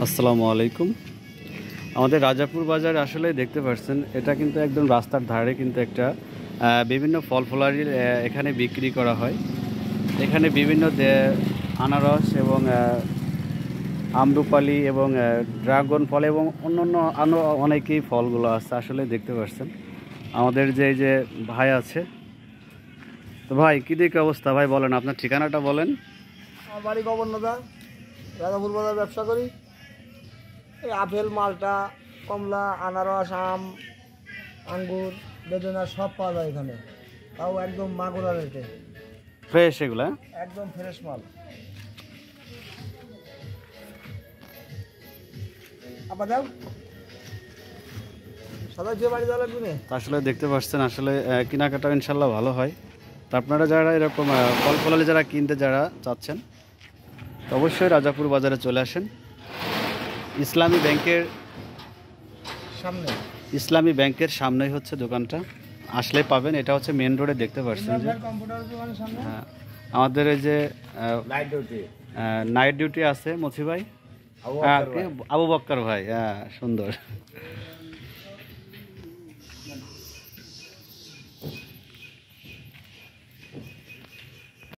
আসসালামু আলাইকুম। আমাদের রাজাপুর বাজারে আসলে দেখতে পাচ্ছেন, এটা কিন্তু একদম রাস্তার ধারে কিন্তু একটা বিভিন্ন ফল ফলারির এখানে বিক্রি করা হয়। এখানে বিভিন্ন আনারস এবং আমরুপালি এবং ড্রাগন ফল এবং অন্যান্য আরও অনেকেই ফলগুলো আছে আসলে দেখতে পাচ্ছেন। আমাদের যে এই যে ভাই আছে, তো ভাই কী দিকে অবস্থা ভাই, বলেন আপনার ঠিকানাটা বলেন। আমার বাড়ি গভর্নদা, রাজাপুর বাজার ব্যবসা করি। এই আপেল, মালটা, কমলা, আনারস, আম, আঙ্গুর, বেদানা সব পাওয়া যায় এখানে, তাও একদম মাগুরা রেটে, ফ্রেশ এগুলো, একদম ফ্রেশ মাল। আপা দাও সাদা যে বাড়ি দেওয়া লাগবে না। আসলে দেখতে পাচ্ছেন আসলে কেনাকাটা ইনশাল্লাহ ভালো হয়। তো আপনারা যারা এরকম ফল ফলালি যারা কিনতে যারা চাচ্ছেন, তো অবশ্যই রাজাপুর বাজারে চলে আসেন। সামনে ইসলামী ব্যাংকের সামনেই হচ্ছে দোকানটা, আসলে পাবেন। এটা হচ্ছে মেন রোডে দেখতে পাচ্ছেন যে কম্পিউটার দোকানের সামনে। আমাদের এই যে নাইট ডিউটি আছে মথি ভাই, আবু বক্কর ভাই, হ্যাঁ সুন্দর।